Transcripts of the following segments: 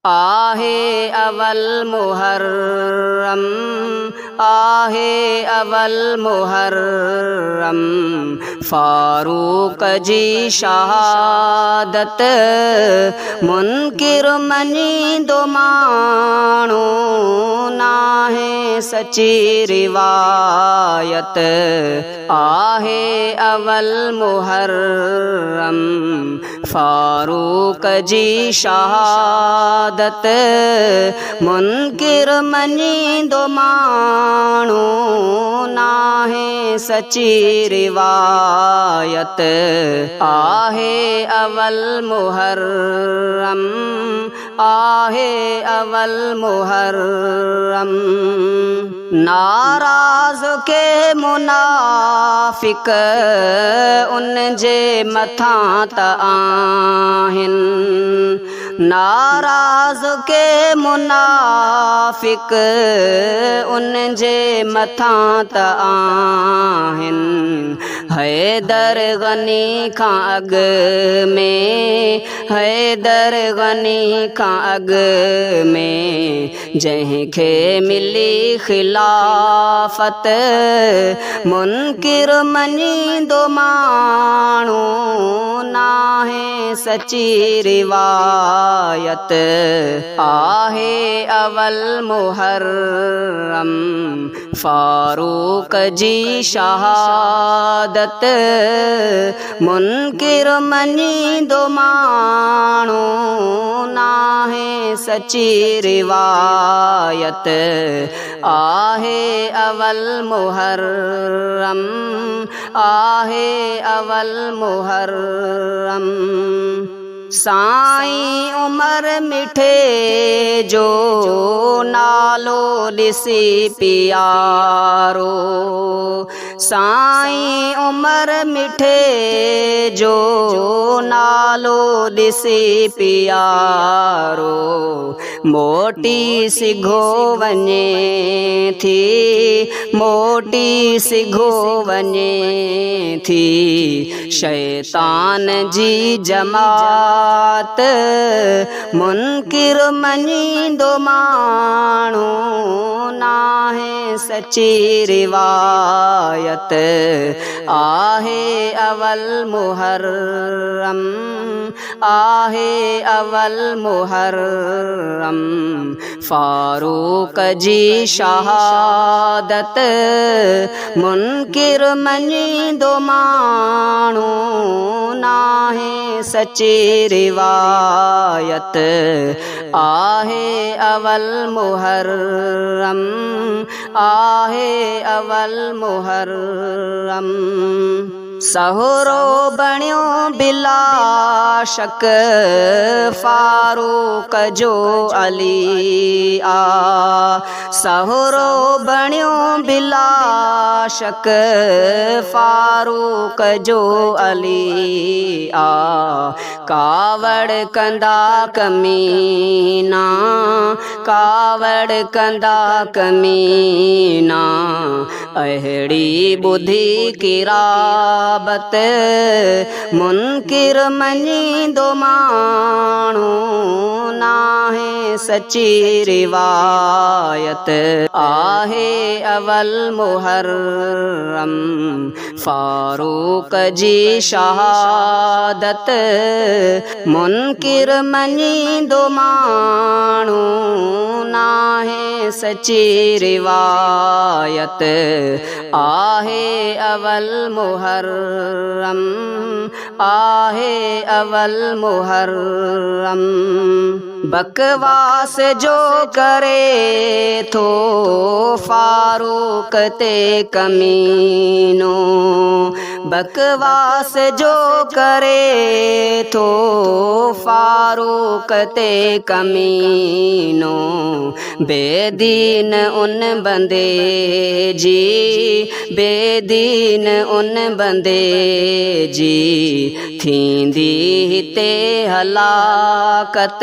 आहे अवल मुहर्रम, आहे अवल मुहर्रम, फारूक जी शहादत मुनकिर मञींदो माण्हू नाहे सची रिवायत। आहे अवल मुहर्रम, फारूक जी शहादत मुनकिर मञींदो माण्हू नाहे सची रिवायत। आहे अवल मुहर्रम, आहे अवल मुहर्रम, नाराज़ के मुनाफ़िक उन जे मथां त आहिनि, नाराज़ के मुनाफ़िक उन जे मथां त आहिनि। हैदर गनी खां अॻ में, हैदर गनी खां अॻ में जंहिंखे मिली खिलाफ़त मुनकिर मञींदो माण्हू नाहे सची रिवायत। आहे अवल मुहर्रम, फारूक जी शहादत मुनकिर मञींदो माण्हू नाहे सची रिवायत। आहे अवल मुहर्रम, आहे अवल मुहर्रम, साईं उमर मिठे जो नालो ॾिसी पियारो, साईं उमर मिठे जो नालो ॾिसी पियारो, मोटी सिघो वञे थी, मोटी सिघो वञे थी शैतान जी जमात मुनकिर मञींदो माण्हू नाहे सची रिवायत। आहे अवल मुहर्रम, आहे अवल मुहर्रम, फारूक जी शहादत मुनकिर मञींदो माण्हू नाहे सची रिवायत। आहे अवल मुहर्रम, आहे अवल मुहर्रम, सहरो बणियो बिला शक फारूक जो अली आ, सहरो बणियो बिला शक फारूक जो अली आ, कावड़ कंदा कमीना, कावड़ कंदा कमीना, अहिड़ी बुधी किराबत मुनकिर मञींदो माण्हू नाहे सची रिवायत। आहे अवल मुहर्रम, फारूक जी शहादत मुनकिर मञींदो माण्हू नाहे सची रिवायत। आहे अवल मुहर्रम, आहे अवल मुहर्रम, बकवास जो करे थो फारूक ते कमीनो, बकवास जो करे थो फारूक ते कमीनो, बेदीन उन बंदे जी, बेदीन उन बंदे जी थींदी हिते हलाकत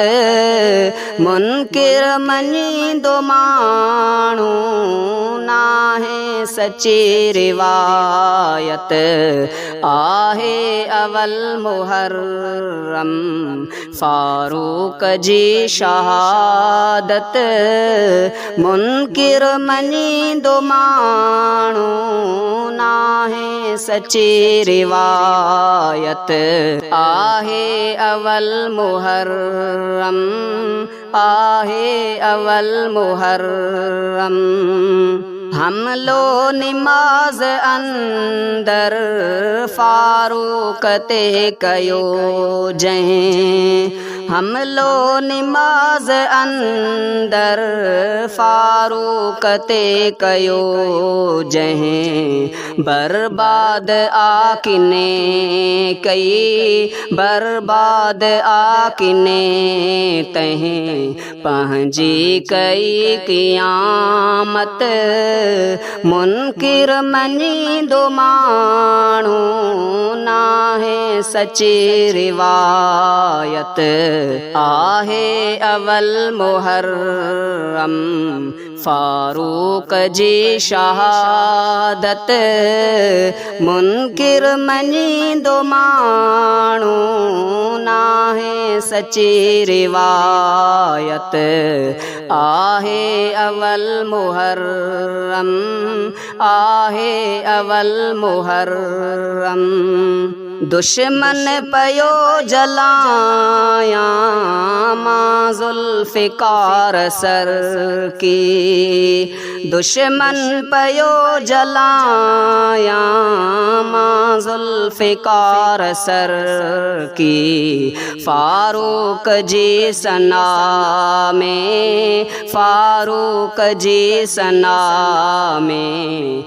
मुनकिर मञींदो माण्हू नाहे सची रिवायत आहे अवल मुहर्रम फारूक जी शहादत मुनकिर मञींदो माण्हू नाहे सची रिवायत आहे अवल मुहर्रम आहे अवल मुहर्रम हमलो निमाज़ अंदर फारूक ते कयो जंहिं हमलो निमाज़ अंदर फारूक ते कयो जंहिं बर्बाद आकिने कई बर्बाद आकिने तहीं पंहिंजी कई क़ियामत मुनकिर मञींदो माण्हू नाहे सची रिवायत आहे अवल मुहर्रम फारूक जी शहादत मुनकिर मञींदो माण्हू नाहे सची रिवायत आहे अवल मुहर्रम आहे अवल मुहर्रम दुश्मन पयो जलाया मां ज़ुल्फ़िकार सर की दुश्मन पयो जलाया मां ज़ुल्फ़िकार सर की फारूक जी सना में फारूक जी सना में